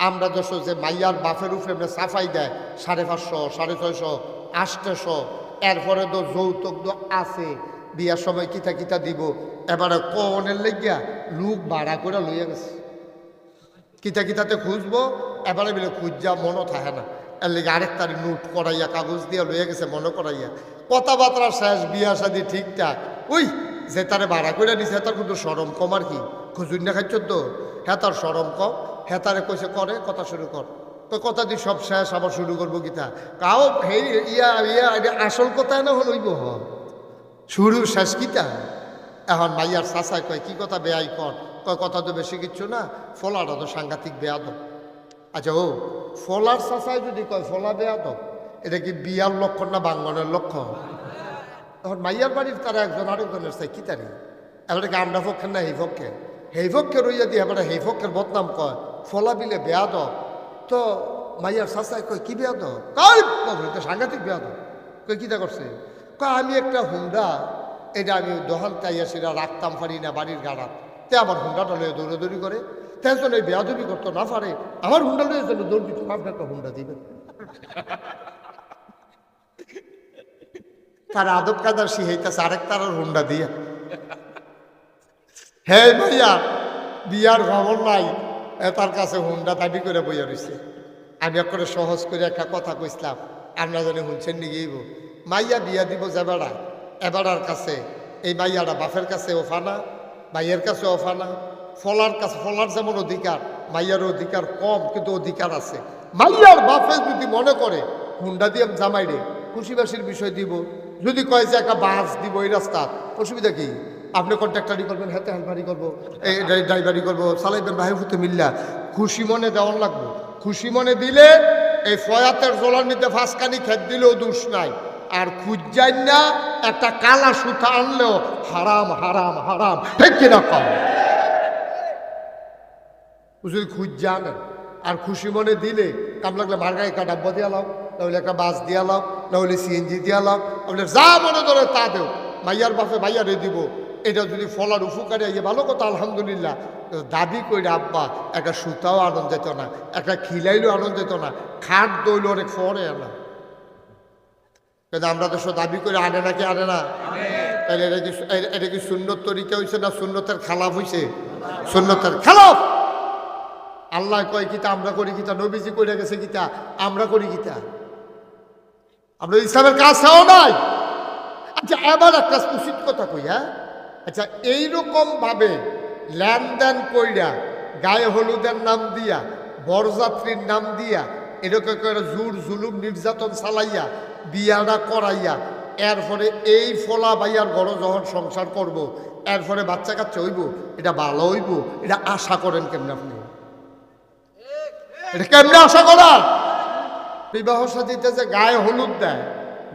আমরা দেশ যে মাইয়ার বাপের উপরে এমনি সাফাই দেয় 550, 650, 800, এরপরে তো যৌতুক তো আছে, বিয়ার সময় কিতা কিতা দিব, এবারে কনের লেগিয়া লোক ভাড়া করে লইয়া গেছে। কিতা কিতাতে খুঁজবো, এবারে বলে খুঁজা মনও থাকে না, এর লেগে আরেক তারিখ নোট করাইয়া কাগজ দিয়া লইয়া গেছে মনে করাইয়া। কথাবার্তা শেষ, বিয়া শাদি ঠিকঠাক। ওই যে তারে ভাড়া করে দিছে তার কিন্তু সরম কম আর কি, খুঁজুন না খাইছ তো, হ্যাঁ তার সরম কম, হ্যাঁ তারে কইছে করে কথা শুরু কর, তো কথা দিয়ে সব শেষ, আবার শুরু করবো কিতা কাও হেই ইয়া ইয়া আসল কথা না হল ওইব শুরু শেষ কিতা। এখন মাইয়ার চাচাই কয় কি কথা বেয়াই কর, কয় কথা তো বেশি কিচ্ছু না, ফলাটা তো সাংঘাতিক বেয়াদ। আচ্ছা ও ফলার চাচাই যদি কয় ফলা বেয়াদ, এটা কি বিয়ার লক্ষণ না বাঙ্গনের লক্ষণ? এখন মাইয়ার বাড়ির তারা একজন আরেকজনের চাই কি তারি, এবারে কি আমরা পক্ষের না এই পক্ষে রইয়া দিয়ে এবারে এই পক্ষের বদনাম কয় ফলা বিলে বেয়াদ। তো মাইয়ার চাচাই কয় কি বেয়াদ, কয় তো সাংঘাতিক বেয়াদ। কয় কিতা করছে, কয় আমি একটা হুন্ডা, এটা আমি দোহান চাইয়া সেটা রাখতাম পারি না বাড়ির গাড়াত, তে আমার হুন্ডাটা লয়ে দৌড়াদৌড়ি করে, তেজন এই বেয়াদবি করতো না পারে, আমার হুন্ডা লয়ে যেন দৌড় দিত, আপনি একটা হুন্ডা দিবেন। তার আদব কাদার শিখাইতেছে আরেক তার হুন্ডা দিয়া। হে ভাইয়া বিয়ার খবর নাই, তার কাছে হুন্ডা দাবি করে বইয়া রয়েছে। আমি করে সহজ করে একটা কথা কইসলাম, আমরা জানি শুনছেন নিগেইব, মাইয়া বিয়া দিব যাবেড়া, এবারার কাছে এই মাইয়াটা বাপের কাছে ওফানা, মাইয়ের কাছে ওফানা, ফলার কাছে ফলার যেমন অধিকার, মাইয়ার অধিকার কম কিন্তু অধিকার আছে। মাইয়ার বাপে যদি মনে করে হুন্ডা দিয়ে জামাইরে খুশিবাসীর বিষয় দিব, যদি কয় যে একটা বাস দিব এই রাস্তা, অসুবিধা কি? আপনি কন্ট্রাক্টারি করবেন, হাতে হালবাড়ি করবো, এই ড্রাইভারি করবো, চালাইবেন, ভাই ফুতে মিল্লা, খুশি মনে দেওয়ান লাগবো। খুশি মনে দিলে এই ফয়াতের জলার মধ্যে ফাঁসকানি খেত দিলেও দোষ নাই, আর খুঁজাই না একটা কালা সুতা আনলেও হারাম হারাম হারাম, ঠিক কিনা কম? যদি খুঁজা আনেন আর খুশি মনে দিলে কাম লাগলে মার্গায় একটা ডাব্বা দিয়া লাও, নাহলে একটা বাস দিয়া লাও, নাহলে সিএনজি দিয়া লাও, আপনি যা মনে ধরে তা দেও, মাইয়ার বাপে মাইয়ারে দিব। এটা যদি ফলার উপকারে ইয়ে ভালো কথা, আলহামদুলিল্লাহ। দাবি করে আব্বা একটা সুতাও আনন্দ যেত না, একটা খিলাইলেও আনন্দ যেত না, খাট দইল অনেক ফরে আনা, কিন্তু আমরা তো সব দাবি করে আনে নাকি আনে না? তাহলে এটা কি সুন্নত তরিকা হয়েছে না সুন্নতের খেলাফ হয়েছে? সুন্নতের খেলাফ। আল্লাহ কয় কিতা আমরা করি কিতা, নবীজি করে গেছে কিতা আমরা করি কিতা, আমরা ইসলামের কাজ চাও নাই। আচ্ছা এবার একটা উচিত কথা কই, হ্যাঁ আচ্ছা এইরকম ভাবে লেনদেন কইরা গায়ে হলুদের নাম দিয়া, বরযাত্রীর নাম দিয়া, এরকম করে জোর জুলুম নির্যাতন চালাইয়া বিয়াটা করাইয়া, এরপরে এই ফলা ভাইয়ার ঘর যখন সংসার করব, এরপরে বাচ্চা কাচ্চা হইব, এটা ভালো হইব, এটা আশা করেন কেমন? আপনি এটা কেমনে আশা করার? বিবাহ সাথীতে যে গায়ে হলুদ দেয়,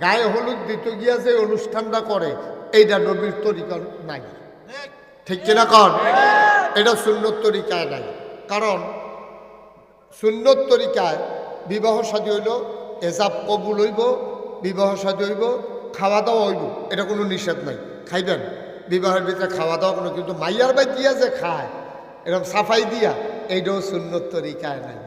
গায়ে হলুদ দিতে গিয়া যে অনুষ্ঠানটা করে, এইটা নবীর তরিকা নাই, ঠিক কিনা কন? এটা সুন্নত তরিকায় নাই। কারণ সুন্নত তরিকায় বিবাহ সাথী হইল এজাব কবুল হইব, বিবাহ সাথী হইব, খাওয়া দাওয়া হইব, এটা কোনো নিষেধ নাই, খাইবেন বিবাহের ভিতরে খাওয়া দাওয়া কোনো, কিন্তু মাইয়ার বাই দিয়া যে খায় এরকম সাফাই দিয়া, এইটাও সুন্নত তরিকায় নাই।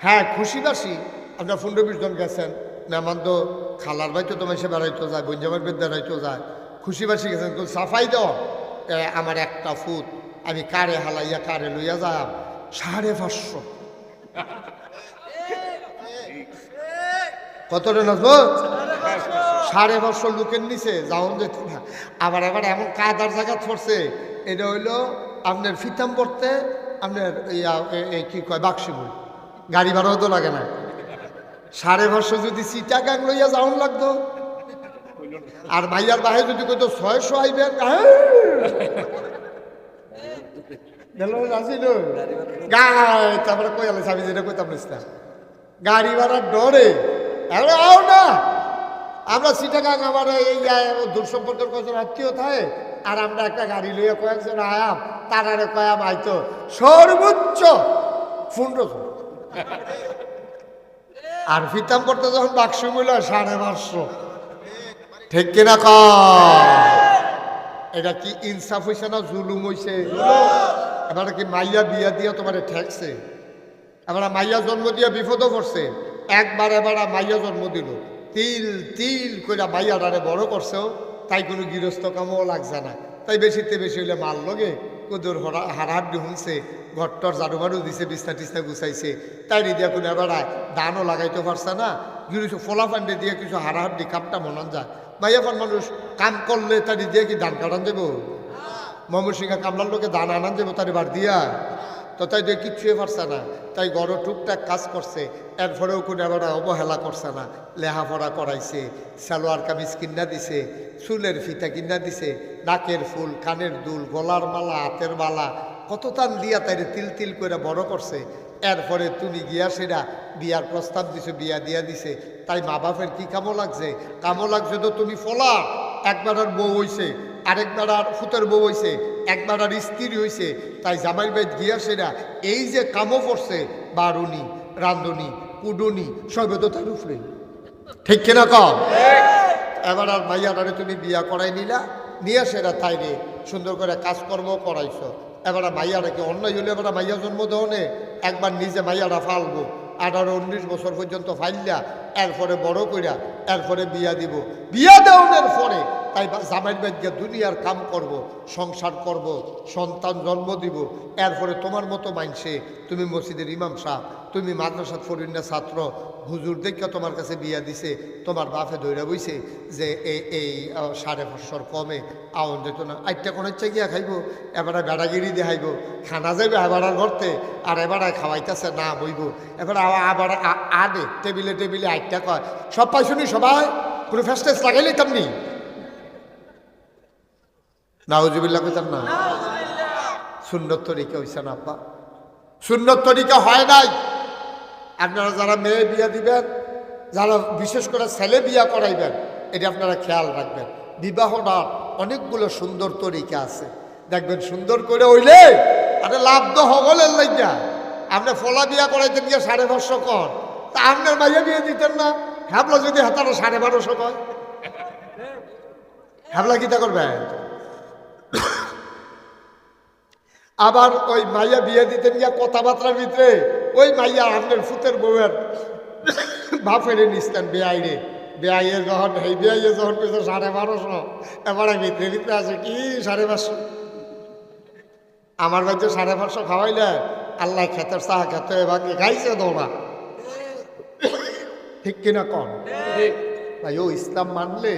হ্যাঁ খুশিবাসী আপনার 15-20 জন গেছেন, মেহমান তো খালার বাড়িতে তো মেসে বেড়াইতে যায়, বঞ্জামের বেদ বেড়াইতে যায়, খুশিবাসী গেছেন, তো সাফাই দাও আমার একটা ফুট আমি কারে হালাইয়া কারে লইয়া যাব 550। কত রে নাচবো? 550 লোকের নিচে যাওন যেত না। আবার আবার এমন কাদার জায়গা পড়ছে, এটা হইলো আপনার ফিতাম পড়তে আপনার কি কয় বাক্সিমুল, গাড়ি ভাড়াও তো লাগে না। 550 যদি চিটাগাং লইয়া যাওন লাগতো, আর ভাইয়ার বাহে যদি কইতো 600 আইবেন, তারপরে কই আলো আমি যেটা কইতাম ইসলাম গাড়ি ভাড়ার ডরে আও না। আমরা চিটাগাং আমার এই দূর সম্পর্কের কজন আত্মীয় থাকে, আর আমরা একটা গাড়ি লইয়া কয়েকজন আয়াম, তারারে কয়াম আইতো সর্বোচ্চ 1500, আর ফিতাম করতে যখন বাক্স মূল্য 550, ঠিক কিনা কর? এটা কি ইনসাফ হয়েছে না জুলুম হয়েছে? এবার কি মাইয়া বিয়া দিয়া তোমার ঠেকছে? এবার মাইয়া জন্ম দিয়া বিপদও পড়ছে। একবার এবার মাইয়া জন্ম দিল, তিল তিল করে মাইয়াটারে বড় করছেও, তাই কোনো গৃহস্থ কামও লাগছে না। তাই বেশিতে বেশি হইলে মাল লগে কুদুর হাড়াহাড্ডি শুনছে, ঘরটর ঝাড়ু বাড়ু দিছে, বিছনা টিছনা গুছাইছে, তাই দিয়া কোনো এবারায় ধানও লাগাইতে পারছে না। গৃহস্থ ফোলা ফান্ডে দিয়ে কিছু হাড়াহাড্ডি কামটা মনান যায়। মাইয়াফান মানুষ কাম করলে তাই দিয়ে কি ধান কাটান দেবো? ময়মনসিংহে কামলার লোকে ধান আনান দেবো তার বার দিয়া? তো তাই দিয়ে কিচ্ছুই পারছে না। তাই গড় টুকটাক কাজ করছে, এরপরেও কোনো এবার অবহেলা করছে না। লেহাপড়া করাইছে, সালোয়ার কামিজ কিনা দিছে, চুলের ফিতা কিনা দিছে, নাকের ফুল, কানের দুল, গলার মালা, হাতের মালা, কত তান দিয়া তাই তিল তিল করে বড় করছে। এরপরে তুমি গিয়া সেটা বিয়ার প্রস্তাব দিছে, বিয়া দিয়া দিছে। তাই মা বাপের কি কামো লাগছে? কামো লাগছে তো তুমি ফলা একবার আর বউ হইছে, আরেকবার আর ফুতের বউ হইছে, একবার আর স্ত্রী হইছে। তাই জামাই বাইত গিয়া সেরা এই যে কামও পড়ছে, বারুনি, রান্ধনি, কুডুনি, সবে তো তার উপরে। ঠিক কিনা কম? এবার আর মাইয়াটারে তুমি বিয়া করাই নিলা, নিয়ে সেরা তাই রে সুন্দর করে কাজকর্ম করাইছ। এবার মাইয়াটাকে অন্যায় হলে এবার মাইয়া জন্ম দেওয়ানে একবার নিজে মাইয়াটা ফালবো, 18-19 বছর পর্যন্ত ফাইল্লা, এরপরে বড় কইরা এরপরে বিয়া দিব। বিয়া দেওয়ার পরে তাই জামাইর বাড়িতে দুনিয়ার কাম করব, সংসার করব, সন্তান জন্ম দিব। এরপরে তোমার মতো মানছে, তুমি মসজিদের ইমাম সাহেব, তুমি মাদ্রাসাত ফরিন্না ছাত্র, হুজুর দেখে তোমার কাছে বিয়া দিছে, তোমার বাপে ধৈরা বইছে যে এই 5.5 কমে আউন যেত না, আইটা কোনো ইচ্ছা গিয়া খাইব, এবারে বেড়াগিরি দেখাইব, খানা যাইবে এবারার ঘরতে, আর এবারে খাওয়াইতেছে না বইব, এবার আবার আডে টেবিলে টেবিলে আইটা কয়। সব পাইছুনি সবাই? কোনো ফেস্টেস লাগাইলে তেমনি নাউজুবিল্লাহ কইতাম না। সুন্নত তরিকা হইছে না আব্বা, সুন্নত তরিকা হয় নাই। আপনারা যারা মেয়ে বিয়া দিবেন, যারা বিশেষ করে ছেলে বিয়া করাইবেন, এটা আপনারা খেয়াল রাখবেন। বিবাহটার অনেকগুলো সুন্দর তরিকা আছে, দেখবেন সুন্দর করে হইলে আরে লাভ তো হগলের লাইগা। আপনি ফলা বিয়া করাইতেন গিয়ে 550 কন, তা আপনার মাইয়া বিয়ে দিতেন না? হ্যাবলা যদি হাতারা 1250 কয়, হ্যাবলা কিতা করবেন? আবার ওই মাইয়া বিয়ে দিতেন গিয়া কথাবার্তার ভিতরে ওই মাইয়া আপনার ফুতের বউয়ের বাপেরে নিস্তেন বেআইরে, বেআইয়ে যখন এই বেআইয়ে যখন পেয়েছে 1250, এবারে ভিতরে ভিতরে আছে কি 550। আমার বাড়িতে 550 খাওয়াইলে আল্লাহ খেতের চাহা খেতে ভাগে খাইছে দৌড়া। ঠিক কিনা কন ভাই? ও ইসলাম মানলে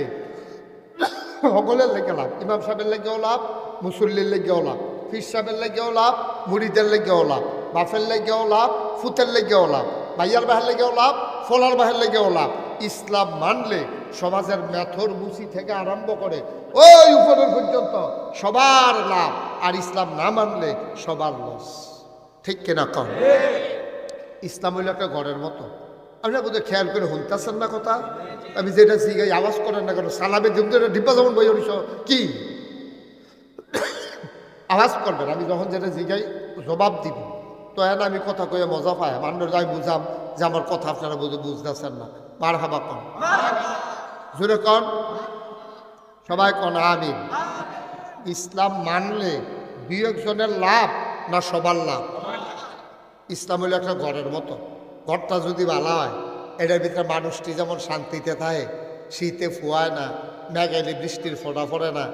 সকলের লেগে লাভ, ইমাম সাহেবের লেগেও লাভ, মুসল্লির লেগেও লাভ, ফির সাহেবের লেগেও লাভ, মুড়িদের লেগেও লাভ, বাফের লেগেও লাভ, ফুতের লেগেও লাভ, ভাইয়ার বাহের লেগেও লাভ, ফলার বাহের লেগেও লাভ। ইসলাম মানলে সমাজের মেথর মুসি থেকে আরম্ভ করে ওই উপরের পর্যন্ত সবার লাভ, আর ইসলাম না মানলে সবার লস। ঠিক কিনা কম? ইসলাম হইল একটা ঘরের মতো। আপনার বোধহয় খেয়াল করে শুনতেছেন না কথা? আমি যেটা জিগাই আওয়াজ করেন না কেন? সালামে যেমন ডিব্বা যেমন বই কি আওয়াজ করবেন, আমি যখন যেটা জিগাই জবাব দিব, তো এখন আমি কথা কয়ে মজা পাই, মানুষ যাই বুঝাম যে আমার কথা আপনারা বুঝতেছেন না। মার হাবা কন, জোরে কন, সবাই কন আমিন। ইসলাম মানলে 2 জনের লাভ না সবার লাভ? ইসলাম হলো একটা ঘরের মতো। ঘরটা যদি ভালো হয়, এটার ভিতরে মানুষটি যেমন শান্তিতে থাকে, শীতে ফুয়ায় না, মেঘাইলে বৃষ্টির ফোঁটা পড়ে না,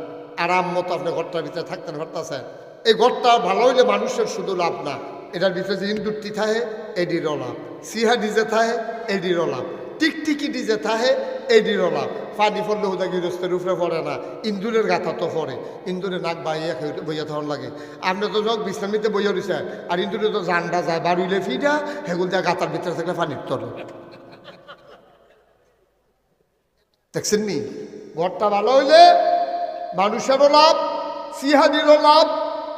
আরাম মতো আপনি ঘরটার ভিতরে থাকতেন পারতেছেন। এই ঘরটা ভালো হইলে মানুষের শুধু লাভ না, এটার ভিতরে যে ইন্দুরটি থাকে এটিরও লাভ, সিহাডি যে থাকে এটিরও লাভ, টিকটিকি যে থাকে এটিরও লাভ। পানি পড়লে ওটা গৃহস্থের উপরে পড়ে না, ইন্দুরের গাথা তো পড়ে, ইন্দুরের নাক বাইয়া বইয়া থাকার লাগে। আপনি তো যোগ বিশ্রামিতে বইয়া রয়েছেন, আর ইন্দুরে তো জান্ডা যায় বাড়িলে ফিটা, সেগুলো দিয়ে গাতার ভিতরে থাকলে পানির তরে। দেখছেন নি? ঘরটা ভালো হইলে মানুষেরও লাভ, সিহাদিরও লাভ,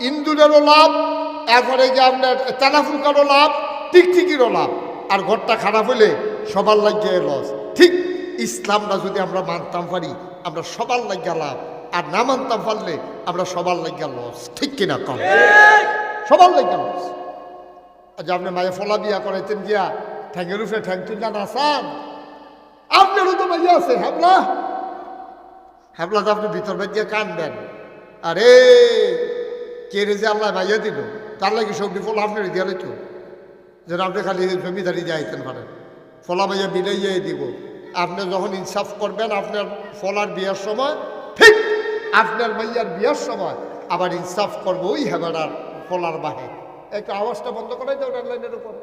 ইন্দুরেরও লাভ, এরপরে গিয়ে আপনার তেলাফুকারও লাভ, টিকটিকিরও লাভ। আর ঘরটা খারাপ হইলে সবার লাগিয়ে লস। ঠিক ইসলামটা যদি আমরা মানতাম পারি, আমরা সবার লাগিয়া লাভ, আর না মানতাম পারলে আমরা সবার লাগিয়া লস। ঠিক কিনা কম? সবার লাগিয়া লস। আজ আপনি মায়ে ফলা বিয়া করাইতেন গিয়া ঠ্যাঙের উপরে ঠ্যাং তুললা না চান, আপনারও তো মাইয়া আছে হ্যাবলা, হ্যাবলা তো আপনি ভিতর বাদ দিয়ে কানবেন, আরে কে রে যে আল্লাহ মাইয়া দিল, তার লাগে সবজি ফল আপনার দিয়ে তো যেন আপনি খালি জমিদারি দিয়ে আইতেন পারেন ফলা ভাইয়া বিলাইয়ে দিব আপনি যখন ইনসাফ করবেন আপনার ফলার বিয়ার সময় ঠিক আপনার মাইয়ার বিয়ার সময় আবার ইনসাফ করবো ওই হেবাড়ার ফলার বাহে একটু আওয়াজটা বন্ধ করাই দাও রেল লাইনের উপর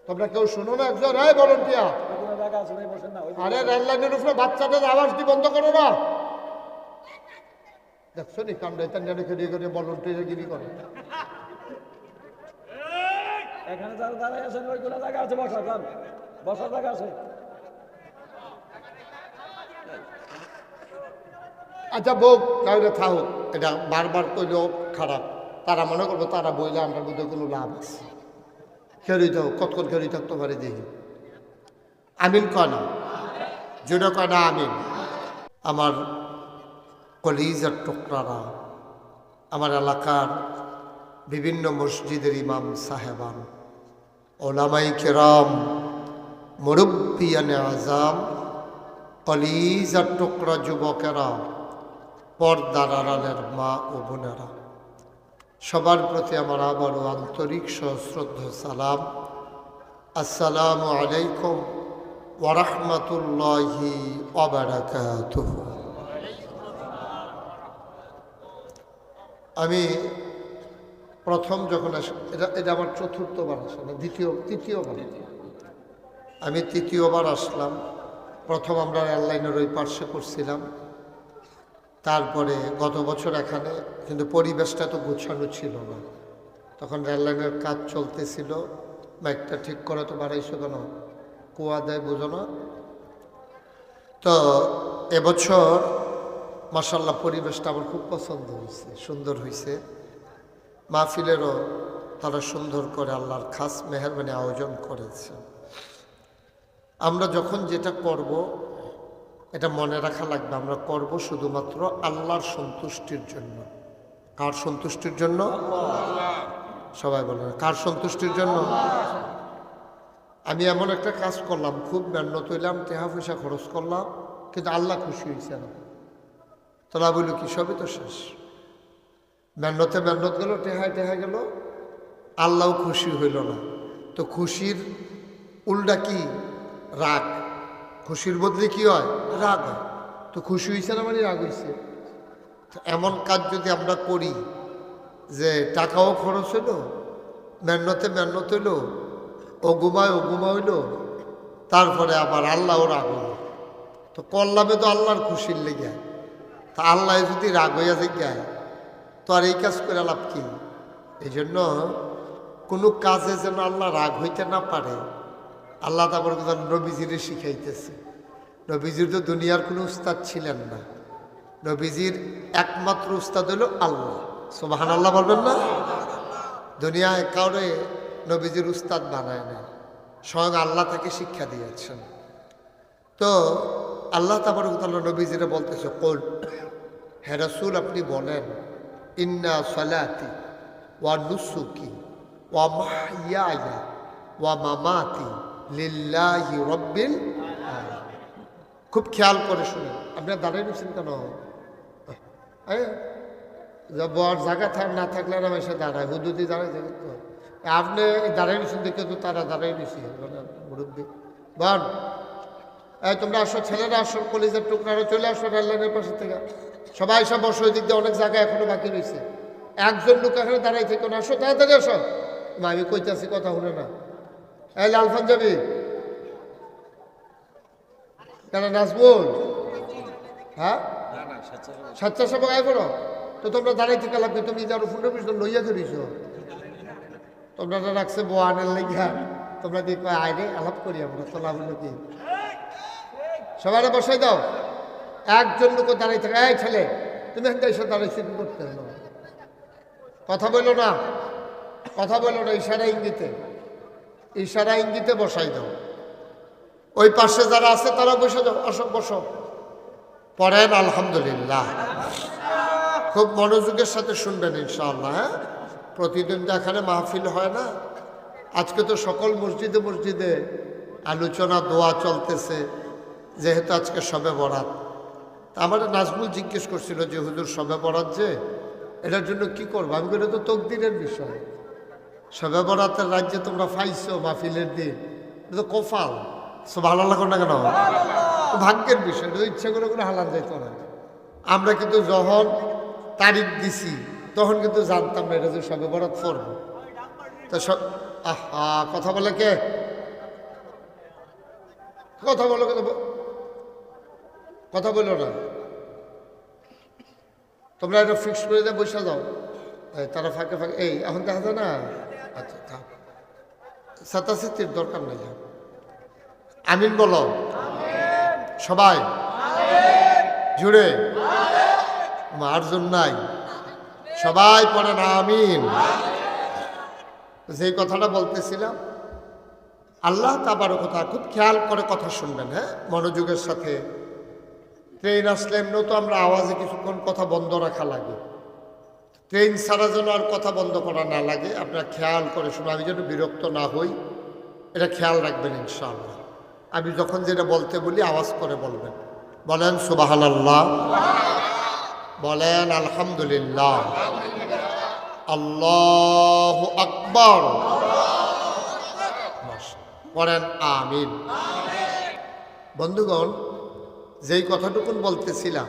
তোমরা কেউ শুনো না একজন এই ভলান্টিয়ার আরে রেল লাইনের উপরে বাচ্চাদের আওয়াজ দিয়ে বন্ধ করো না দেখছো নি কান্ডাইতান করে ভলান্টিয়ারগিরি করে এখানে যারা দাঁড়ায় আছেন ওইগুলো জায়গা আছে বসার জায়গা আছে আচ্ছা বউ তাহলে থাকুক এটা বারবার কইলেও খারাপ তারা মনে করবো তারা বইলে আমার মধ্যে কোনো লাভ আছে খেরি থাকুক কতক্ষণ খেরি থাকতে পারে দেখি আমিন কয় না জুড়ে কয় না আমিন আমার কলিজার টুকরারা আমার এলাকার বিভিন্ন মসজিদের ইমাম সাহেবান ওলামাই কেরাম মুরব্বিয়ানে আজাম কলিজার টুকরা যুবকেরা পর্দার আড়ালের মা ও বোনেরা সবার প্রতি আমার আবারও আন্তরিক সশ্রদ্ধ সালাম আসসালামু আলাইকুম ওয়া রাহমাতুল্লাহি ওয়া বারাকাতুহু। আমি প্রথম যখন এটা আমার চতুর্থবার আসা না তৃতীয়বার আমি তৃতীয়বার আসলাম। প্রথম আমরা রেললাইনের ওই পার্শ্বে করছিলাম, তারপরে গত বছর এখানে, কিন্তু পরিবেশটা তো গোছানো ছিল না, তখন রেললাইনের কাজ চলতেছিল। মাইকটা ঠিক করে তো বাড়াইছো কেন, কুয়া দেয় বোঝো না তো। এবছর মাশাআল্লাহ পরিবেশটা আমার খুব পছন্দ হয়েছে, সুন্দর হয়েছে। মাহফিলেরও তারা সুন্দর করে আল্লাহর খাস মেহেরবানি আয়োজন করেছে। আমরা যখন যেটা করব এটা মনে রাখা লাগবে, আমরা করব শুধুমাত্র আল্লাহর সন্তুষ্টির জন্য। কার সন্তুষ্টির জন্য? সবাই বলেন কার সন্তুষ্টির জন্য? আমি এমন একটা কাজ করলাম, খুব মেহনত হইলাম, টাকা পয়সা খরচ করলাম, কিন্তু আল্লাহ খুশি হয়েছে না। তোরা বলি কি সবই তো শেষ, মেহনত গেল, টেহা গেল, আল্লাহও খুশি হইল না। তো খুশির উল্টা কি? রাগ। খুশির বদলে কি হয়? রাগ হয়। তো খুশি হয়েছে না মানে রাগ হয়েছে। তো এমন কাজ যদি আমরা করি যে টাকাও খরচ হইল, মেহনত হইল, ও ঘুমা হইল, তারপরে আবার আল্লাহও রাগ হইল, তো করলামে তো আল্লাহর খুশির লেগে। তা আল্লাহ যদি রাগ হইয়া যায় তো আর এই কাজ করে লাভ কি? এই জন্য কোনো কাজে যেন আল্লাহ রাগ হইতে না পারে, আল্লাহ তারপর নবীজিরে শিখাইতেছে। নবীজির তো দুনিয়ার কোনো উস্তাদ ছিলেন না, নবীজির একমাত্র উস্তাদ হইল আল্লাহ। সুবহানাল্লাহ বলবেন না? দুনিয়ায় কাউরে নবীজির উস্তাদ বানায় না, স্বয়ং আল্লাহ তাকে শিক্ষা দিয়েছেন। তো আল্লাহ তাবারক নবীজিরে বলতেছে, কুল হে রাসূল আপনি বলেন, ইন্না সালাতি ওয়া নুসুকি ওয়া মাহইয়ায়া ওয়া মামাতি লিল্লাহি রাব্বিল আলামিন। খুব খেয়াল করে শুনুন। আপনারা দাঁড়িয়ে নিচ্ছেন কেন? বর জায়গা না থাকলে আর এসে দাঁড়ায়, হুদুদি দাঁড়ায় তো। আপনি দাঁড়িয়ে নিচ্ছেন দেখে তো তারা দাঁড়িয়ে নিছি মুরব্বী। বল তোমরা আসো, ছেলেরা আসো, কলিজার টুকরারা চলে আসো রেললাইনের পাশে থেকে। সবাই সব বসো, ওই দিক দিয়ে অনেক জায়গা এখনো বাকি রয়েছে। একজন লোক এখানে দাঁড়াই থেকে না, আসো তাড়াতাড়ি আসো। আমি কইতেছি কথা শুনে না। এই লাল পাঞ্জাবি কেন নাজবুল? হ্যাঁ স্বেচ্ছাসেবক আয় করো তো। তোমরা দাঁড়াই থেকে লাগবে, তুমি যার ফুটো পিছন লইয়া ধরিস, তোমরা রাখছে বোয়ানের লেগা, তোমরা দিয়ে কয় আয় রে আলাপ করি আমরা, তো লাভ হলো কি? সবাই বসাই দাও। একজন লোক দাঁড়াই থাকে, এই ছেলে তুমি এখানটা এসে দাঁড়াইছি কি করতে হলো? কথা বলো না, কথা বলো না, ইশারা ইঙ্গিতে বসাই দাও। ওই পাশে যারা আছে তারা বসে যাও, অসব বসো, পড়েন আলহামদুলিল্লাহ। খুব মনোযোগের সাথে শুনবেন ইনশাআল্লাহ। হ্যাঁ, প্রতিদিন তো এখানে মাহফিল হয় না, আজকে তো সকল মসজিদে আলোচনা দোয়া চলতেছে, যেহেতু আজকে শবে বরাত। তা আমার নাজমুল জিজ্ঞেস করছিল যে হুজুর শবে বরাত যে, এটার জন্য কি করবো আমি বলি তো তকদিরের বিষয়। সবে বরাতের রাজ্যে তোমরা পাইছো মাহফিলের দিন, এটা তো কপাল। সব ভালো লাগো না কেন? ভাগ্যের বিষয়, ইচ্ছা করে কোনো হালান যাইতো না। আমরা কিন্তু যখন তারিখ দিছি তখন কিন্তু জানতাম না এটা যে সবে বরাত পড়বো। তো সব আহা কথা বলে কে? কথা বলো, কথা বলো না। তোমরা এটা ফিক্স করে দিয়ে বসে যাও, তারা ফাঁকে ফাঁকে এই এখন দেখা যায় না। আচ্ছা থাক, সাতাশির দরকার নেই। আমিন বলো সবাই জুড়ে, মার্জন নাই, সবাই পড়েন আমিন। যেই কথাটা বলতেছিলাম, আল্লাহ তাবারক ওয়া তাআলা খুব খেয়াল করে কথা শুনবেন, হ্যাঁ মনোযোগের সাথে। ট্রেন আসলে এমনিও তো আমরা আওয়াজে কিছুক্ষণ কথা বন্ধ রাখা লাগে, ট্রেন ছাড়া যেন আর কথা বন্ধ করা না লাগে। আপনারা খেয়াল করে শুনুন, আমি যেন বিরক্ত না হই এটা খেয়াল রাখবেন ইনশাআল্লাহ। আমি যখন যেটা বলতে বলি আওয়াজ করে বলবেন। বলেন সুবহানাল্লাহ, বলেন আলহামদুলিল্লাহ, আল্লাহু আকবার, বলেন আমিন। বন্ধুগণ, যেই কথাটুকুন বলতেছিলাম,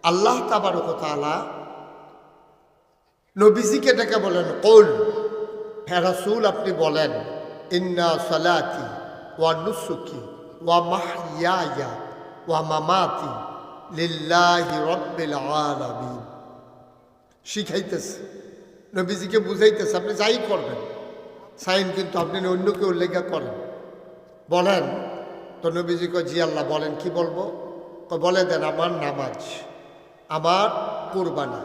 আল্লাহ তাবারক ওয়া তাআলা নবীজিকে ডেকে বলেন কুল, হে রাসূল আপনি বলেন, ইন্না সালাতি ওয়া নুসুকি ওয়া মাহইয়ায়া ওয়া মামাতি লিল্লাহি রাব্বিল আলামিন। শিখাইতেছে, নবীজিকে বুঝাইতেছে আপনি যাই করবেন সাইন কিন্তু আপনি অন্যকে উল্লেখ করেন। বলেন তো নবীজি কয় জি আল্লাহ বলেন কি বলবো? বলে দেন আমার নামাজ আমার কুরবানি,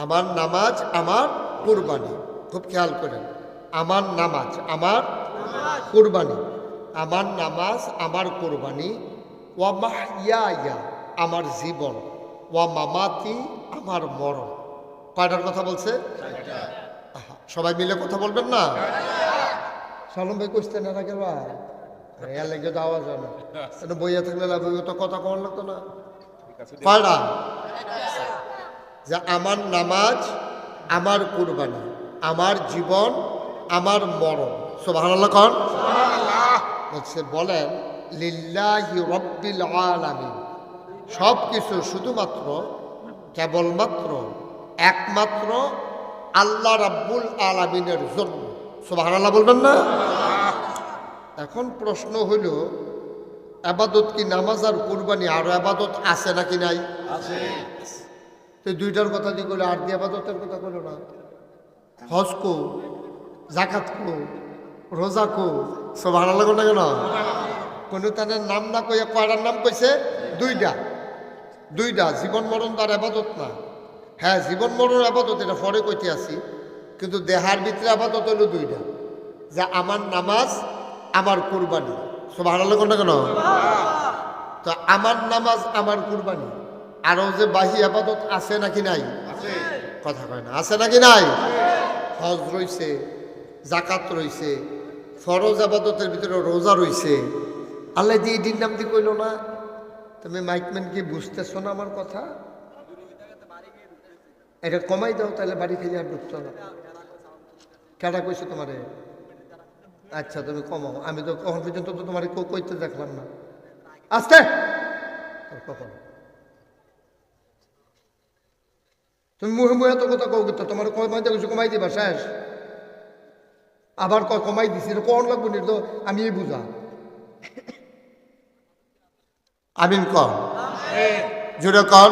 আমার নামাজ আমার কুরবানি। খুব খেয়াল করেন, আমার নামাজ আমার কুরবানি, আমার নামাজ আমার কুরবানি, ওয়া মাহইয়ায়া আমার জীবন, ওয়া মামাতি আমার মরণ। কয়টার কথা বলছে? সবাই মিলে কথা বলবেন না? সালম ভাই কইতে না রাখে বা এর লেগে তো আওয়াজ হয় না, এটা বইয়া থাকলে লাভ তো কথা কম লাগতো না। কয়টা? যে আমার নামাজ আমার কুরবানি, আমার জীবন আমার মরণ। সুবহানাল্লাহ কোন বলছে, বলেন লিল্লাহি রাব্বিল আলামিন, সব কিছু শুধুমাত্র কেবলমাত্র একমাত্র আল্লাহ রাব্বুল আলামিনের জন্য। সুবহানাল্লাহ বলবেন না? এখন প্রশ্ন হইল, আবাদত কি নামাজ আর কুরবানি আরো আবাদত আছে নাকি নাই? আছে। তো দুইটার কথা দিয়ে করলে আর দিয়ে আবাদতের কথা করলো না। হজ কো, জাকাত কো, রোজা কো, সুবহানাল্লাহ না কেন? কোনো তাদের নাম না কইয়া কয়টার নাম কইছে? দুইটা। দুইটা জীবন মরণ তার আবাদত না। হ্যাঁ জীবন মরণ আবাদত, এটা পরে কইতে আসি, কিন্তু দেহার ভিতরে আবাদত হইল দুইটা, যে আমার নামাজ আমার কুরবানি। সুবহানাল্লাহ না কেন? তো আমার নামাজ আমার কুরবানি, আরো যে বাহি আবাদত আছে নাকি নাই? কথা কয় না, আছে নাকি নাই? হজ রইছে, জাকাত রইছে, ফরজ আবাদতের ভিতরে রোজা রইছে। আল্লাহ দিয়ে এটির নাম দিয়ে কইল না? তুমি মাইকম্যান কি বুঝতেছো না আমার কথা? এটা কমাই দাও, তাহলে বাড়ি খেয়ে আর ঢুকতো না। কেডা কইছো তোমারে? আচ্ছা তুমি কমাও, আমি তো কখন পর্যন্ত তো তোমার কেউ কইতে দেখলাম না। আস্তে কখন তুমি মুহে মুহে তো কথা কও, কিন্তু তোমার কমাইতে কিছু কমাই দিবা শেষ। আবার কমাই দিছি, কখন লাগবো নির্দ আমি এই বুঝা। আমিন কর, জুড়ে কর।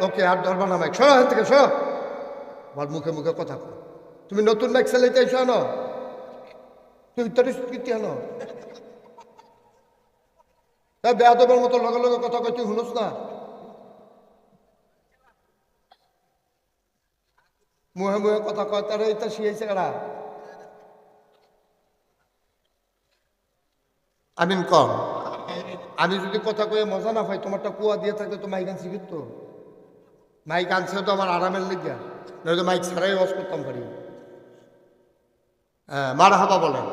ওকে আর ধরবা না মাইক, সরো হাত থেকে সরো। আমার মুখে মুখে কথা কর। তুমি নতুন মাইক চালাইতে আইসো আনো, তুই তোর স্মৃতি আনো। তা বেয়াদবের মতো লগে লগে কথা কই, তুই শুনোস না? মুহে মুহে কথা কয়, তারা এটা শিখাইছে কারা? আমিন কর। আমি যদি কথা কয়ে মজা না পাই, তোমারটা কুয়া দিয়ে থাকলে তো মাইক আনছি, কিন্তু মাইক আনছে তো আমার আরামের লেগে, নয়তো মাইক ছাড়াই ওয়াজ করতাম পারি। হ্যাঁ মারহাবা বলেন।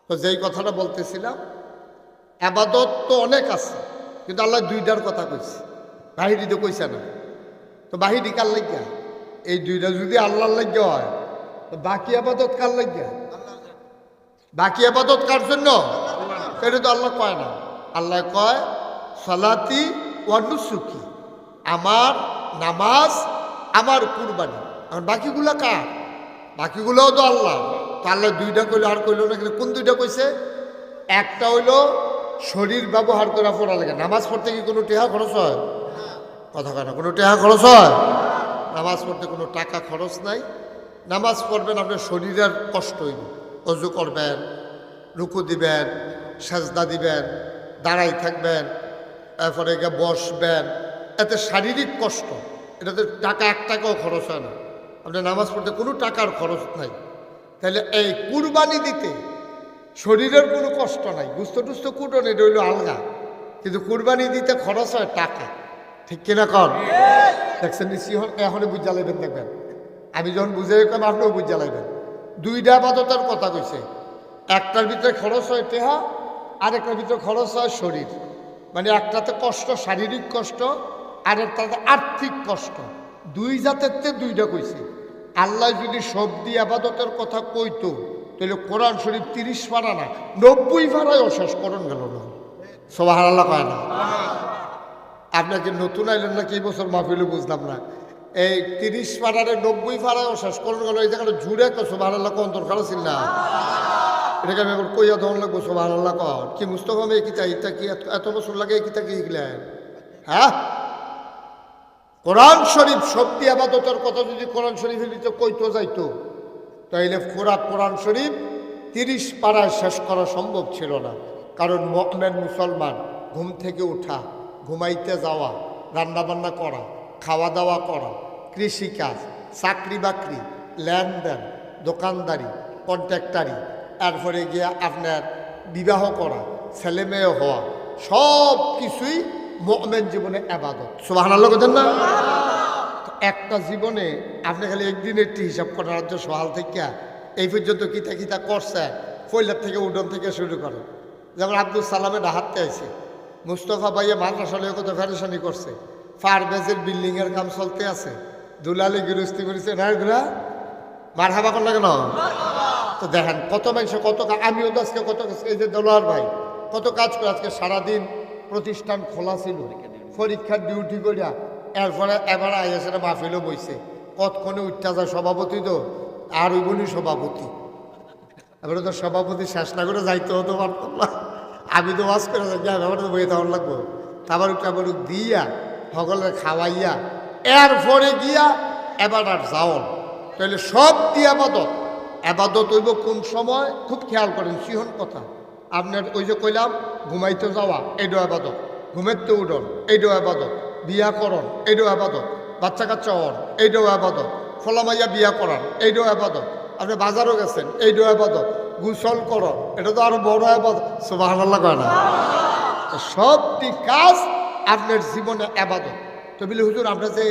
তো যেই কথাটা বলতেছিলাম, আবাদত তো অনেক আছে, কিন্তু আল্লাহ দুইটার কথা কইছে, বাহিরি তো কইছে না। তো বাহিনী কার লাগিয়া? এই দুইটা যদি আল্লাহর লাগিয়া হয় তো বাকি আবাদত কার লাগিয়া? বাকি আবাদত কার জন্য? এটা তো আল্লাহ কয় না। আল্লাহ কয় সালাতি ওয়া নুসুকি, আমার নামাজ, আমার কুরবানি। আর বাকিগুলা কার? বাকিগুলোও তো আল্লাহ। তাহলে দুইটা কইলো, আর কইলো না। কিন্তু কোন দুইটা কইছে? একটা হইলো শরীর ব্যবহার করা পড়া লাগে। নামাজ পড়তে কি কোনো টেহা খরচ হয়? কথা কয় না, কোনো টেহা খরচ হয়? নামাজ পড়তে কোনো টাকা খরচ নাই। নামাজ পড়বেন, আপনার শরীরের কষ্ট হইব। অজু করবেন, রুকু দিবেন, সাজদা দিবেন, দাঁড়াই থাকবেন, তারপরে গিয়ে বসবেন, এতে শারীরিক কষ্ট। এটাতে টাকা 1 টাকাও খরচ হয় না। আপনার নামাজ পড়তে কোনো টাকার খরচ নাই। তাহলে এই কুরবানি দিতে শরীরের কোনো কষ্ট নাই। গুস্ত টুস্ত কুটন, এটা হইল আলগা। কিন্তু কুরবানি দিতে খরচ হয় টাকা। ঠিক কিনা কর? দেখছেন নিশ্চয় এখনই বুঝা লাইবেন। দেখবেন আমি যখন বুঝে রাখলাম, আপনিও বুঝা লাইবেন। দুইটা আবাদতের কথা কইছে। একটার ভিতরে খরচ হয় টেহা, আরেকটার ভিতরে খরচ হয় শরীর। মানে একটাতে কষ্ট, শারীরিক কষ্ট, আর একটাতে আর্থিক কষ্ট। দুই জাতের দুইটা কইছে। আল্লাহ যদি সব দিয়ে আবাদতের কথা কইতো তাহলে কোরআন শরীফ 30 পারা না 90 পারায়ও শেষ করন গেল না। সুবহানাল্লাহ কয় না? আপনাকে নতুন আইলেন না কি বছর মাহফিলে বুঝলাম না। এই 30 পারারে 90 পারায়ও শেষ করন গেল। এই জায়গাটা জুড়ে তো সুবহানাল্লাহ কোন দরকার ছিল না? এটাকে আমি এখন কইয়া ধরন লাগবো সুবহানাল্লাহ কর। কি মুস্তফা মেয়ে কি চাই? এটা কি এত বছর লাগে? কি তা কি গেলেন? হ্যাঁ, কোরআন শরীফ শক্তি আবাদতের কথা যদি কোরআন শরীফের ভিতরে কইতো যাইতো তাইলে কোরআন শরীফ 30 পারায় শেষ করা সম্ভব ছিল না। কারণ মুমিন মুসলমান ঘুম থেকে ওঠা, ঘুমাইতে যাওয়া, রান্নাবান্না করা, খাওয়া দাওয়া করা, কৃষিকাজ, চাকরি বাকরি, লেনদেন, দোকানদারি, কন্ট্রাক্টারি, এরপরে গিয়ে আপনার বিবাহ করা, ছেলে মেয়ে হওয়া, সব কিছুই মুমিন জীবনে ইবাদত। সুবহানাল্লাহ বলেন না? একটা জীবনে আপনি খালি একদিন একটি হিসাব করার রাজ্য সহাল থেকে এই পর্যন্ত কিতা কিতা করছে, ফইলার থেকে উডন থেকে শুরু করে। যেমন আব্দুল সালামে ডাহাতে আছে, মুস্তফা ভাইয়া মাদ্রাসা লয়ে কত ফেরেশানি করছে, ফারবেজের বিল্ডিংয়ের কাম চলতে আছে, দুলালি গৃহস্থী করেছে না, এগুলা মারহাবা করলে কেন? তো দেখেন কত মানুষ কত, আমিও তো আজকে কত, এই যে দোলার ভাই কত কাজ করে। আজকে সারাদিন প্রতিষ্ঠান খোলা ছিল, পরীক্ষার ডিউটি করিয়া এরপরে এবার আইএসের মাহফিলও বইছে। কতক্ষণে উঠতে যায় সভাপতি, তো আর ওই বলি সভাপতি। এবারে তো সভাপতি শেষ না করে যাইতে হতো পারতাম না। আমি তো ওয়াজ করে যাই, ব্যাপারে তো বইয়ে তখন লাগবো। তাবারুক দিয়া সকলের খাওয়াইয়া এরপরে গিয়া এবার আর যাওন। তাহলে সব দিয়ে আবাদত হইব কোন সময়? খুব খেয়াল করেন, সিহন কথা। আপনার ওই যে কইলাম ঘুমাইতে যাওয়া, এইটাও আবাদত। ঘুমেরতে উঠন, এইটাও আবাদত। বিয়া করন, এইটাও আবাদত। বাচ্চা কাচ্চা হন, এইটাও আবাদত। ফলামাইয়া বিয়া করান, এইটাও আবাদত। আপনি বাজারও গেছেন, এইটাও আবাদত। গোসল করন, এটা তো আরো বড় আবাদত। সুবহানাল্লাহ কয় না? সবটি কাজ আপনার জীবনে আবাদত। তো বলি হুজুর আমরা যে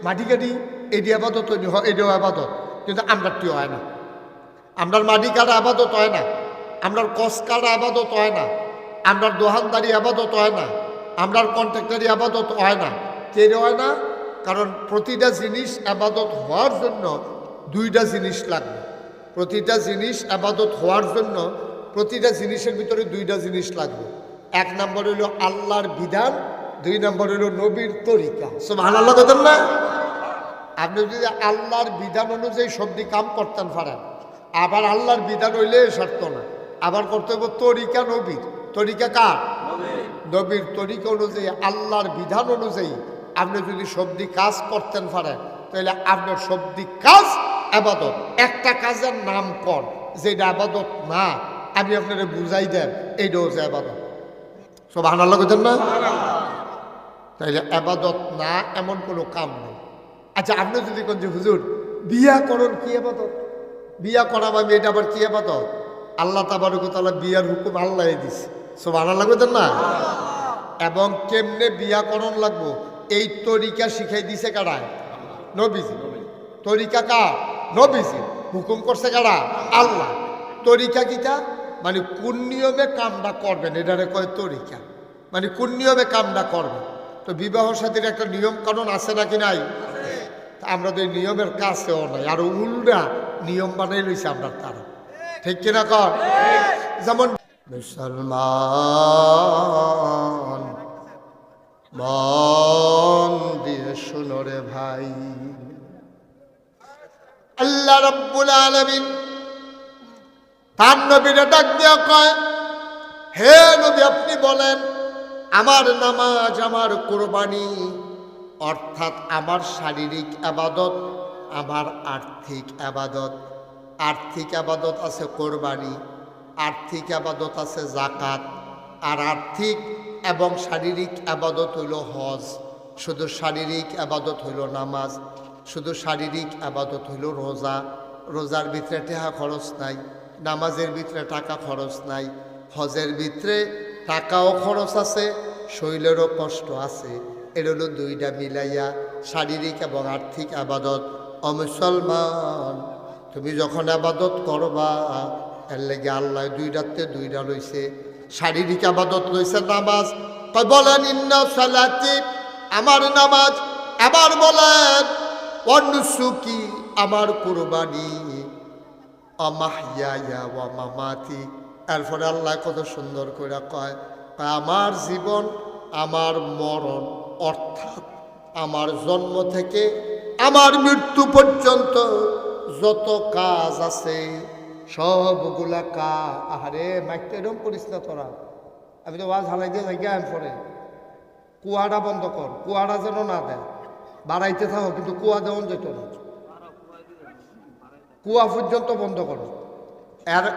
মাটি কাটি এটি আবাদত, এটাও আবাদত, কিন্তু আমরারটিও হয় না। আমরার মাটি কাটা আবাদত হয় না, আমরার কস কাটা আবাদত হয় না, আমরার দোকানদারি আবাদত হয় না, আমরার কন্ট্রাক্টারি আবাদত হয় না। কেন হয় না? কারণ প্রতিটা জিনিস আবাদত হওয়ার জন্য দুইটা জিনিস লাগবে। প্রতিটা জিনিস আবাদত হওয়ার জন্য প্রতিটা জিনিসের ভিতরে দুইটা জিনিস লাগবে। 1 নম্বর হইল আল্লাহর বিধান, 2 নম্বর হইল নবীর তরিকা। সুবহানাল্লাহ বলেন না? আপনি যদি আল্লাহর বিধান অনুযায়ী সবটি কাম করতেন পারেন, আবার আল্লাহর বিধান হইলে শর্ত না, আবার করতে হবে তরিকা নবীর। তরিকা কার? নবীর তরিকা অনুযায়ী, আল্লাহর বিধান অনুযায়ী আপনি যদি সবটি কাজ করতেন পারেন তাহলে আপনার সবটি কাজ আবাদত। একটা কাজের নাম কর যেটা আবাদত না, আমি আপনারা বুঝাই দেন এইটাও যে আবাদত। সুবহানাল্লাহ বলেন না? তাইলে আবাদত না এমন কোনো কাম নেই। আচ্ছা, আপনি যদি কোন যে হুজুর বিয়া করুন, কি আবাদত? বিয়া করা মানে এটা আবার কি আবাদত? আল্লাহ তাবারক ওয়া তাআলা বিয়ার হুকুম আল্লাহ দিছে। সুবহানাল্লাহ বলেন না? এবং কেমনে বিয়া করণ লাগবো এই তরিকা শিখাই দিছে কারা? নবীজি। তরিকা কার? নবীজি। হুকুম করছে কারা? আল্লাহ। তরিকা কিটা? মানে কোন নিয়মে কামটা করবেন এটারে কয় তরিকা। মানে কোন নিয়মে কামটা করবেন। তো বিবাহ সাথীর একটা নিয়ম কানুন আছে নাকি নাই? আমরা তো এই নিয়মের কাছেও নাই, আর উল্টা নিয়ম বানাই লইছে আমরা তারা, ঠিক কিনা কর? যেমন মুসলমান মন দিয়ে শোনো রে ভাই, আল্লাহ রাব্বুল আলামিন তার নবীরে ডাক দিয়া কয়, হে নবী আপনি বলেন আমার নামাজ, আমার কুরবানি, অর্থাৎ আমার শারীরিক আবাদত, আমার আর্থিক আবাদত। আর্থিক আবাদত আছে কোরবানি, আর্থিক আবাদত আছে যাকাত, আর আর্থিক এবং শারীরিক আবাদত হইল হজ। শুধু শারীরিক আবাদত হইল নামাজ, শুধু শারীরিক আবাদত হইল রোজা। রোজার ভিতরে টাকা খরচ নাই, নামাজের ভিতরে টাকা খরচ নাই, হজের ভিতরে টাকাও খরচ আছে, শরীরেরও কষ্ট আছে। এটা হলো দুইটা মিলাইয়া শারীরিক এবং আর্থিক আবাদত। ও মুসলমান, তুমি যখন আবাদত করবা, এর লেগে আল্লাহ দুইটাতে দুইটা লইছে। শারীরিক আবাদত লইছে নামাজ, বলেন ইন্না সালাতি, আমার নামাজ। আবার বলেন ওয়ানুসুকি, আমার কুরবানি, অমাহইয়া ওয়া মামাতি। এরপরে আল্লাহ কত সুন্দর করে কয়, আমার জীবন, আমার মরণ, অর্থাৎ আমার জন্ম থেকে আমার মৃত্যু পর্যন্ত যত কাজ আছে সবগুলা আহারে মাইকটা এরকম করিস না তোরা, আমি তো ওয়াজ হালাই দিয়ে যাই গান পরে। কুয়াটা বন্ধ কর, কুয়াটা যেন না দেয়, বাড়াইতে থাকো কিন্তু কুয়া দেওয়া যেত না, কুয়া পর্যন্ত বন্ধ করো,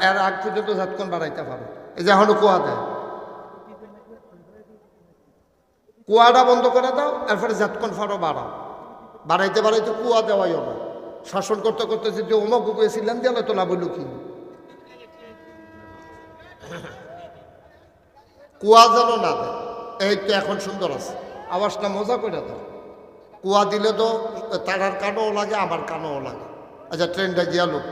এর আগ পর্যন্ত যতক্ষণ বাড়াইতে পারো। এই যে এখনো কুয়া দেয়, কুয়াটা বন্ধ করে দাও, এরপরে যতক্ষণ পারো বাড়াও। বাড়াইতে বাড়াইতে কুয়া দেওয়াই হবে। শাসন করতে করতে যদি অমুক ছিলেন দিলে তো লাভ হইল কি? কুয়া যেন না দেয়। এই তো এখন সুন্দর আছে, আওয়াজটা মজা করে দাও। কুয়া দিলে তো তারার কানও লাগে, আমার কানও লাগে। আচ্ছা ট্রেনটা গিয়া লোক,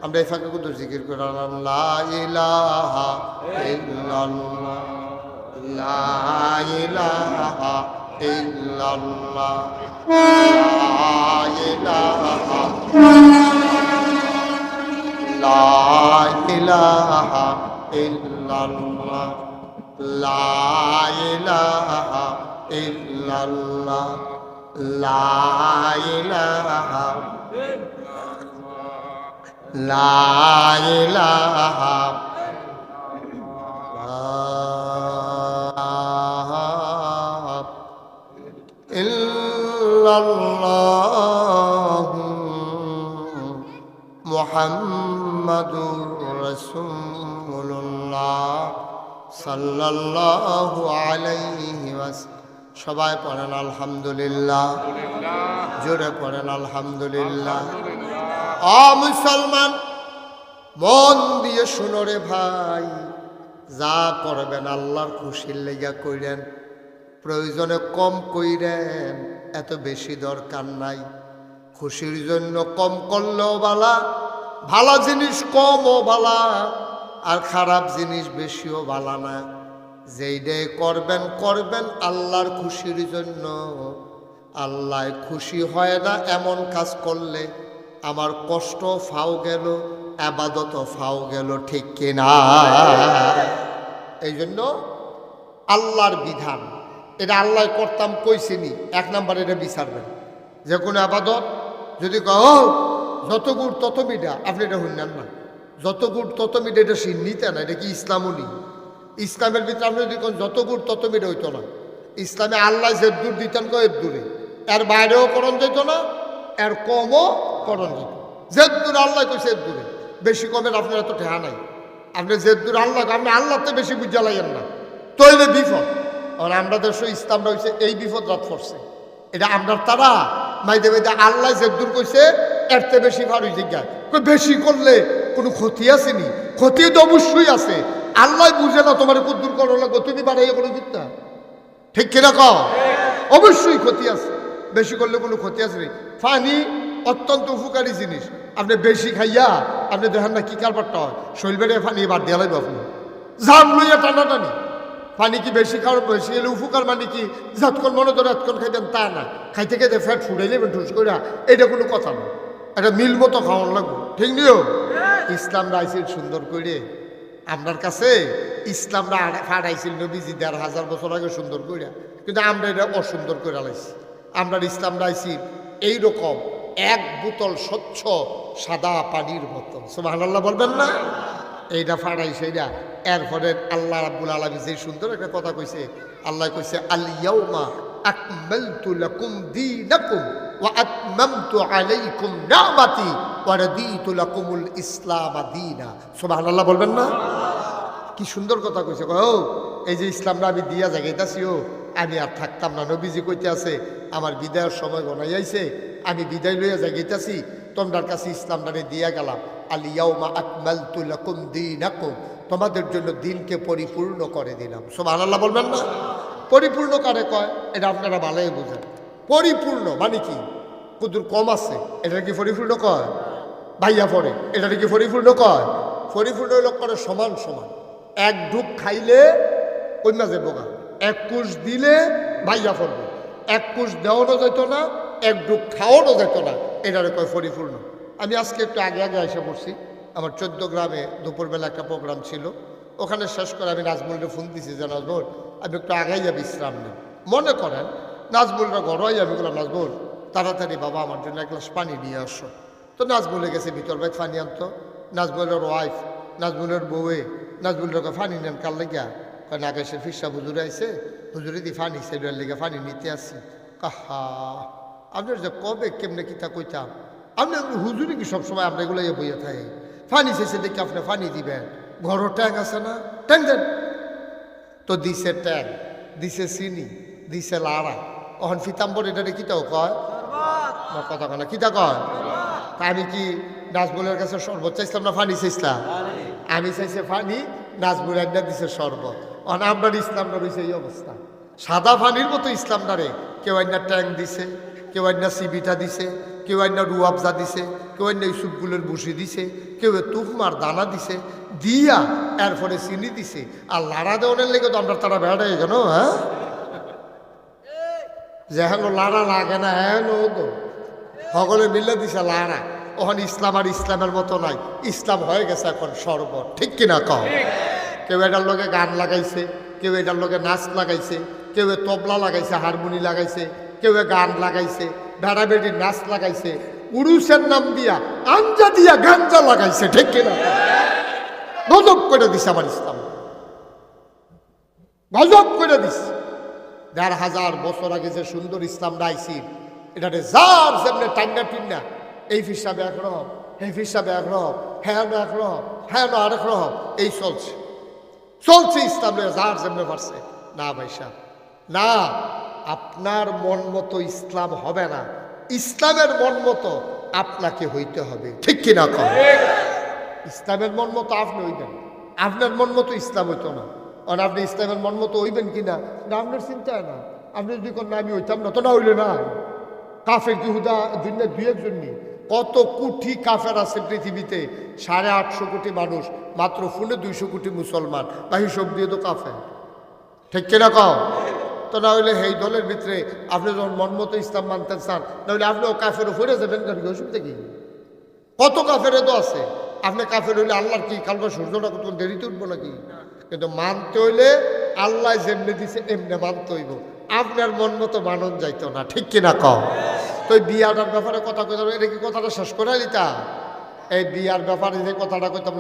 আমরা এই ফাঁকে কিন্তু জিকির করে লা ইলাহা ইল্লাল্লাহ, লা ইলাহা ইল্লাল্লাহ, লা ইলাহা, লা ইলাহা ইল্লাল্লাহ, লা ইলাহা ইল্লাল্লাহ, লা ইলাহা, লা ইলাহা ইল্লাল্লাহ মুহাম্মাদুর রাসূলুল্লাহ সাল্লাল্লাহু আলাইহি ওয়াসাল্লাম। সবাই পড়েন আলহামদুলিল্লাহ, জোরে পড়েন আলহামদুলিল্লাহ। ও মুসলমান, মন দিয়ে শুনো রে ভাই, যা করবেন আল্লাহর খুশির লেগা কইরেন, প্রয়োজনে কম কইরেন, এত বেশি দরকার নাই। খুশির জন্য কম করলেও বালা, ভালো জিনিস কমও বালা, আর খারাপ জিনিস বেশিও বালা না। যেইটাই করবেন করবেন আল্লাহর খুশির জন্য। আল্লাহ খুশি হয় না এমন কাজ করলে আমার কষ্ট ফাও গেল, আবাদত ফাও গেল, ঠিক কিনা? এই জন্য আল্লাহর বিধান, এটা আল্লাহ করতাম কইছিনি, এক নাম্বার এটা বিচারবেন। যে কোনো আবাদত যদি যত গুড় তত মিঠা, আপনি এটা শুনলেন না, যত গুড় তত মিঠা, এটা নিতে না, এটা কি ইসলামও নি? ইসলামের ভিতরে আপনি যদি যত গুড় তত মিঠা হইতো না। ইসলামে আল্লাহ যে দূর দিতেন এর দূরে, এর বাইরেও করণ যেত না, এর কমও করণ যেত। যে দূর আল্লাহ কইছে এর দূরে, বেশি কমের আপনার এত ঠেহা নাই। আপনি যে দূর আল্লাহ, আপনি আল্লাহতে বেশি বুঝা লাগেন না, তৈলে বিপদ। আর আমরা দেশ ইসলামটা হয়েছে এই বিপদ রাত পড়ছে, এটা আপনার তারা মাইদে মাইদে আল্লাহ যে দূর কইছে এরতে বেশি ভারী জিজ্ঞাসা বেশি করলে কোনো ক্ষতি আসেনি? ক্ষতি তো অবশ্যই আছে, আল্লাহ বুঝে না তোমার কুদ্দুর করো লাগো, তুমি বাড়াইয়া করে দিতে, ঠিক কিনা কও? অবশ্যই ক্ষতি আছে, বেশি করলে কোনো ক্ষতি আছে নি। পানি অত্যন্ত উপকারী জিনিস, আপনি বেশি খাইয়া আপনি দেখেন না কি কারবারটা হয়, শৈল বেড়ে পানি বার দিয়ে লাগবে, আপনি জান লইয়া টানাটানি, পানি কি বেশি খাওয়ার বেশি গেলে উপকার মানে কি যতক্ষণ মনে ধরে এতক্ষণ খাইবেন তা না, খাইতে খাইতে ফ্যাট ফুটাই নেবেন ঠুস করে, এটা কোনো কথা না। একটা মিল মতো খাওয়ান লাগবে, ঠিক নিও। ইসলাম রাইছিল সুন্দর করে আপনার কাছে, ইসলামরা ফাটাইছিল নবীজি ১,৫০০ বছর আগে সুন্দর করে, কিন্তু আমরা এটা অসুন্দর করে লাইছি। আমরা ইসলাম রাইছি এইরকম এক বোতল স্বচ্ছ সাদা পানির মতো, সুবহানাল্লাহ বলবেন না? এইটা ফাটাই সেইটা। এরপরে আল্লাহ রাব্বুল আলামিন যে সুন্দর একটা কথা কইছে, আল্লাহ কইছে আল ইয়াউমা আকমালতু লাকুম দীনাকুম ওয়া আতমামতু আলাইকুম নি'মাতি ওয়া রাদিতু লাকুমুল ইসলাম দীনা। সুবহানাল্লাহ বলবেন না? কি সুন্দর কথা কইছে। ও এই যে ইসলামটা আমি দিয়া জাগাইতাছি, ও আমি আর থাকতাম না। নবীজি কইতে আছে আমার বিদায়ের সময় গনাই আইছে, আমি বিদায় লইয়া জাগাইতাছি, তোমরার কাছে ইসলামটারে দিয়া গেলাম। আল ইয়াউমা আকমালতু লাকুম দীনাকুম, তোমাদের জন্য দিনকে পরিপূর্ণ করে দিলাম। সুবহানাল্লাহ বলবেন না? পরিপূর্ণ কারে কয় এটা আপনারা ভালোই বুঝেন। পরিপূর্ণ মানে কি? কুদুর কম আছে এটা কি পরিপূর্ণ কয়? ভাইয়া পড়ে এটা কি পরিপূর্ণ কয়? পরিপূর্ণ হইল করে সমান সমান। এক ঢুক খাইলে কন্যা যে বোকা, এক কুশ দিলে ভাইয়া পড়বে, এক কুশ দেওয়ানো যেত না, এক ঢুক খাওয়ানো যেত না, এটারে কয় পরিপূর্ণ। আমি আজকে একটু আগে আগে এসে পড়ছি, আমার 14 গ্রামে দুপুরবেলা একটা প্রোগ্রাম ছিল, ওখানে শেষ করে আমি নাজমুলকে ফোন দিছি যে নাজমুল আমি একটু আগাইয়া বিশ্রাম নেই। মনে করেন নাজমুলরা ঘরোয়াই, আমি বললাম নাজমুল তাড়াতাড়ি বাবা আমার জন্য এক গ্লাস পানি নিয়ে আসো। তো নাজমুলে গেছে ভিতর ভাই পানি আনতো। নাজমুলের ওয়াইফ, নাজমুলের বউয়ে নাজমুলকে পানি নেন কার লেগা? কারণ আগে সে ফিরসা হুজুর আইসে, হুজুরে দি পানি সেটার লেগে পানি নিতে আসি। কাহা আপনার যে কবে কেমনে কিতা কইতাম, আপনি হুজুরে কি সবসময় আমরা এগুলো বইয়া থাকে? পানি চাইছে দেখি আপনি পানি দিবেন, ঘরও ট্যাং আছে না, ট্যাং দেন। তো দিছে ট্যাং, দিছে চিনি, দিছে লাড়া। ওখান ফিতাম্বর এটারে কিতাও কয়, আমার কথা কয় না, কিতা কয়? তা আমি কি নাজমুলের কাছে শরবত চাইছিলাম না পানি চাইছিলাম? আমি চাইছে পানি, নাজমুল একটা দিছে শরবত। আপনার ইসলামটা রয়েছে এই অবস্থা, সাদা পানির মতো ইসলামটারে কেউ একটা ট্যাং দিছে, কেউ একটা সিবিটা দিছে, কেউ একটা রুয়াবজা দিছে, কেউ একটা ইসুফগুলোর বসি দিছে, কেউ তুফমার দানা দিছে, দিয়া এরপরে চিনি দিছে। আর লাড়া দেওয়ানের লেগে তো আমরা তারা বেড়াই কেন, হ্যাঁ যে হেন লাড়া লাগে না, হ্যাঁ তো সকলে মিলে দিছে লাড়া। ওখানে ইসলাম আর ইসলামের মতো নাই, ইসলাম হয়ে গেছে এখন শরবত, ঠিক কিনা কও? কেউ এটার লগে গান লাগাইছে, কেউ এটার লগে নাচ লাগাইছে, কেউ তবলা লাগাইছে, হারমোনি লাগাইছে, কেউ গান লাগাইছে, বেড়া বেড়ির নাচ লাগাইছে, উরুসের নাম দিয়া আঞ্জা দিয়া গাঞ্জা লাগাইছে, ঠিক কিনা? গজব করে দিছে আমার ইসলাম, গজব করে দিছে। ১,৫০০ বছর আগে যে সুন্দর ইসলামটা আইছি, এটাতে যার যেমনি টান্না টিন্না, এই হিসাবে একরকম, এই হিসাবে একরকম, হ্যাঁ একরকম, হ্যাঁ আরেক রকম, এই চলছে চলছে ইসলাম যার যেমনি পারছে। না ভাই সাহেব না, আপনার মন মতো ইসলাম হবে না, ইসলামের মন মতো আপনাকে হইতে হবে, ঠিক কিনা কম? ইসলামের মন মতো আপনি হইবেন, আপনার মন মতো ইসলাম হইতো না। আর আপনি ইসলামের মন মতো হইবেন কিনা না আপনার চিন্তা না। আপনি যদি কোন না আমি হইতাম না, তো না হইলে না। কাফের কি হুদা দুনিয়া দুই একজন নেই, কত কোটি কাফের আছে পৃথিবীতে, ৮৫০ কোটি মানুষ, মাত্র ফোনে ২০০ কোটি মুসলমান, বা হিসব দিয়ে তো কাফের, ঠিক কিনা কও? তো না হইলে এই দলের ভিতরে আপনি যখন মন মতো ইসলাম মানতেন চান, নাহলে আপনিও কাফের উপরে যাবেন, অসুবিধা কি? কত কাফের তো আছে। আপনি কাফের হইলে আল্লাহর কি কালকে সূর্যটা কত দেরিতে উঠবো নাকি? কিন্তু মানতে হইলে আল্লাহ যেমনি দিছে এমনি মানতে হইব, আপনার মন মতো মানন যাইতো না, ঠিক কিনা কও? তো এই বিয়াটার ব্যাপারে কথা কইতাম, এটা কি কথাটা শেষ করে দিতা? এই বিয়ার ব্যাপারে যে কথাটা কইতাম